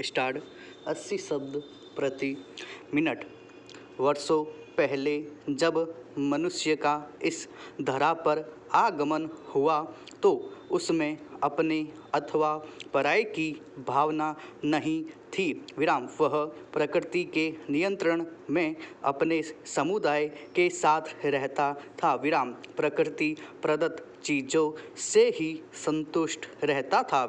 Start 80 शब्द प्रति minute. वर्षों पहले जब मनुष्य का इस धरा पर आगमन हुआ तो उसमें अपने अथवा पराये की भावना नहीं थी। वह प्रकृति के नियंत्रण में अपने समुदाय के साथ रहता था। प्रकृति प्रदत्त चीज़ों से ही संतुष्ट रहता था।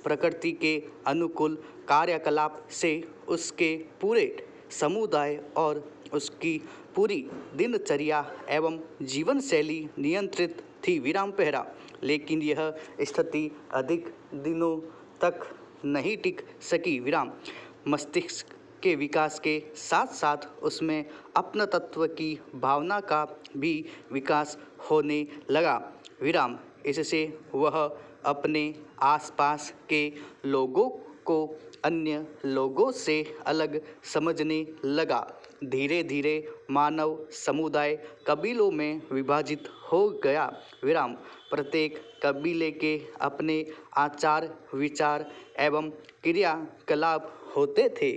प्रकृति के अनुकूल कार्यकलाप से उसके पूरे समुदाय और उसकी पूरी दिनचर्या एवं जीवन शैली नियंत्रित थी। पहरा लेकिन यह स्थिति अधिक दिनों तक नहीं टिक सकी। मस्तिष्क के विकास के साथ साथ उसमें अपना तत्व की भावना का भी विकास होने लगा। इससे वह अपने आसपास के लोगों को अन्य लोगों से अलग समझने लगा। धीरे धीरे मानव समुदाय कबीलों में विभाजित हो गया। प्रत्येक कबीले के अपने आचार विचार एवं क्रियाकलाप होते थे।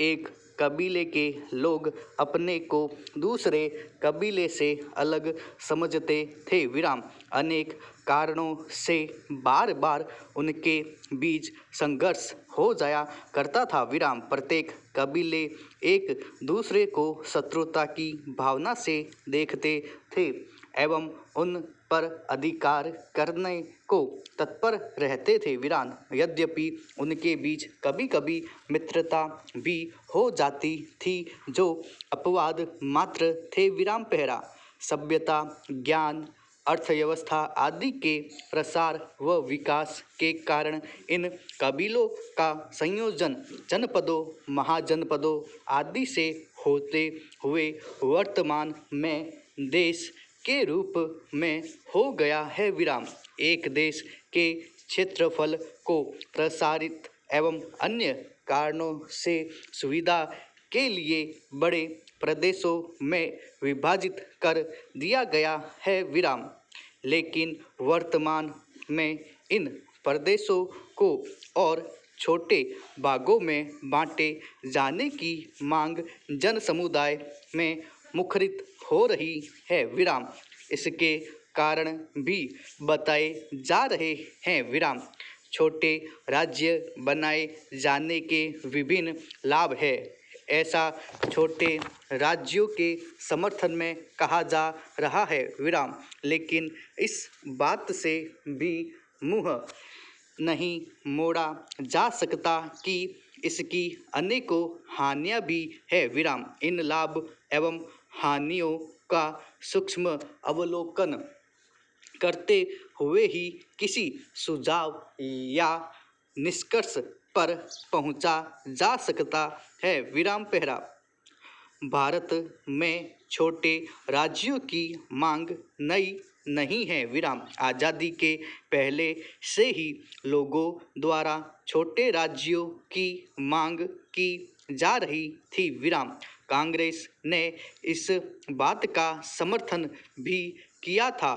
एक कबीले के लोग अपने को दूसरे कबीले से अलग समझते थे। अनेक कारणों से बार बार उनके बीच संघर्ष हो जाया करता था। प्रत्येक कबीले एक दूसरे को शत्रुता की भावना से देखते थे एवं उन पर अधिकार करने को तत्पर रहते थे। यद्यपि उनके बीच कभी कभी मित्रता भी हो जाती थी जो अपवाद मात्र थे। पहरा सभ्यता ज्ञान अर्थव्यवस्था आदि के प्रसार व विकास के कारण इन कबीलों का संयोजन जनपदों महाजनपदों आदि से होते हुए वर्तमान में देश के रूप में हो गया है। एक देश के क्षेत्रफल को प्रसारित एवं अन्य कारणों से सुविधा के लिए बड़े प्रदेशों में विभाजित कर दिया गया है। लेकिन वर्तमान में इन प्रदेशों को और छोटे भागों में बांटे जाने की मांग जन समुदाय में मुखरित हो रही है। इसके कारण भी बताए जा रहे हैं। छोटे राज्य बनाए जाने के विभिन्न लाभ हैं। ऐसा छोटे राज्यों के समर्थन में कहा जा रहा है। लेकिन इस बात से भी मुंह नहीं मोड़ा जा सकता कि इसकी अनेकों हानियां भी है। इन लाभ एवं हानियों का सूक्ष्म अवलोकन करते हुए ही किसी सुझाव या निष्कर्ष पर पहुंचा जा सकता है। पहरा भारत में छोटे राज्यों की मांग नई नहीं है। आज़ादी के पहले से ही लोगों द्वारा छोटे राज्यों की मांग की जा रही थी। कांग्रेस ने इस बात का समर्थन भी किया था।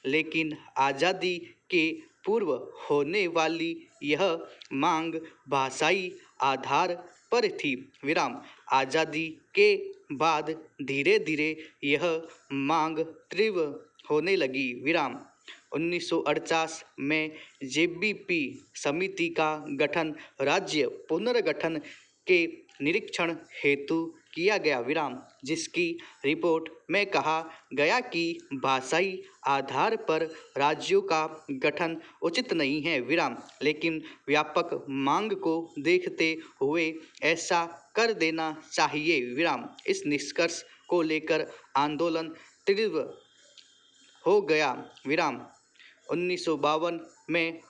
लेकिन आज़ादी के पूर्व होने वाली यह मांग भाषाई आधार पर थी। आज़ादी के बाद धीरे धीरे यह मांग तीव्र होने लगी। 1948 में जेबीपी समिति का गठन राज्य पुनर्गठन के निरीक्षण हेतु किया गया। जिसकी रिपोर्ट में कहा गया कि भाषाई आधार पर राज्यों का गठन उचित नहीं है। लेकिन व्यापक मांग को देखते हुए ऐसा कर देना चाहिए। इस निष्कर्ष को लेकर आंदोलन तीव्र हो गया। 1952 में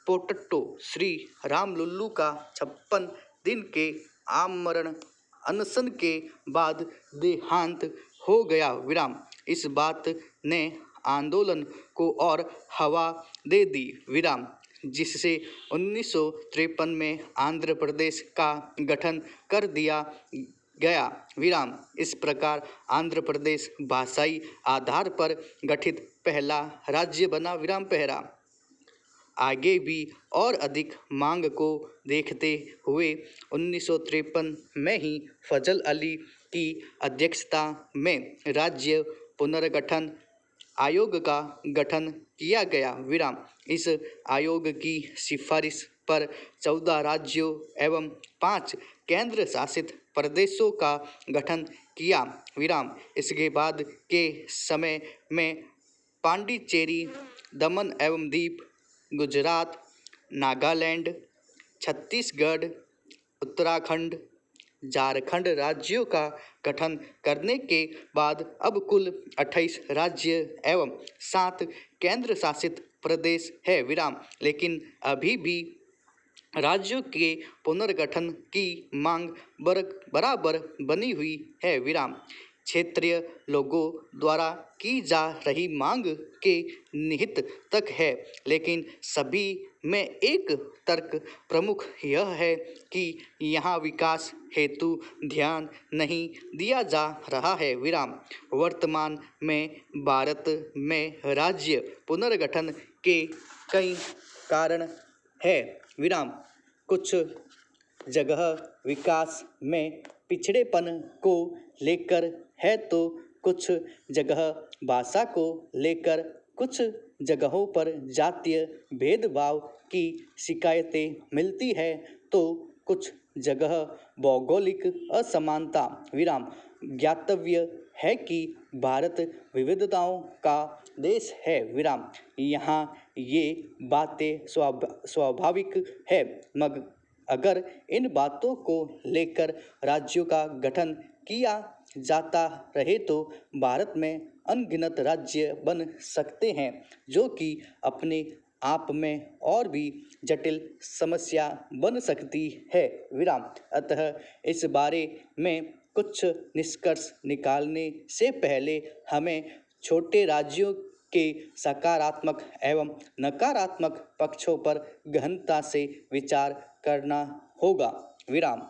पोटट्टो श्री रामलुल्लू का 56 दिन के आमरण अनशन के बाद देहांत हो गया। इस बात ने आंदोलन को और हवा दे दी। जिससे 1953 में आंध्र प्रदेश का गठन कर दिया गया। इस प्रकार आंध्र प्रदेश भाषाई आधार पर गठित पहला राज्य बना। पहरा आगे भी और अधिक मांग को देखते हुए 1953 में ही फजल अली की अध्यक्षता में राज्य पुनर्गठन आयोग का गठन किया गया। विराम। इस आयोग की सिफारिश पर 14 राज्यों एवं 5 केंद्र शासित प्रदेशों का गठन किया। विराम। इसके बाद के समय में पांडिचेरी, दमन एवं दीप, गुजरात, नागालैंड, छत्तीसगढ़, उत्तराखंड, झारखंड राज्यों का गठन करने के बाद अब कुल 28 राज्य एवं 7 केंद्र शासित प्रदेश है। विराम। लेकिन अभी भी राज्यों के पुनर्गठन की मांग बराबर बनी हुई है। विराम। क्षेत्रीय लोगों द्वारा की जा रही मांग के निहित तक है, लेकिन सभी में एक तर्क प्रमुख यह है कि यहाँ विकास हेतु ध्यान नहीं दिया जा रहा है। विराम। वर्तमान में भारत में राज्य पुनर्गठन के कई कारण है। विराम। कुछ जगह विकास में पिछड़ेपन को लेकर है तो कुछ जगह भाषा को लेकर, कुछ जगहों पर जातीय भेदभाव की शिकायतें मिलती है तो कुछ जगह भौगोलिक असमानता। विराम। ज्ञातव्य है कि भारत विविधताओं का देश है। विराम। यहाँ ये बातें स्वाभाविक है, मगर अगर इन बातों को लेकर राज्यों का गठन किया जाता रहे तो भारत में अनगिनत राज्य बन सकते हैं, जो कि अपने आप में और भी जटिल समस्या बन सकती है। विराम। अतः इस बारे में कुछ निष्कर्ष निकालने से पहले हमें छोटे राज्यों के सकारात्मक एवं नकारात्मक पक्षों पर गहनता से विचार करना होगा। विराम।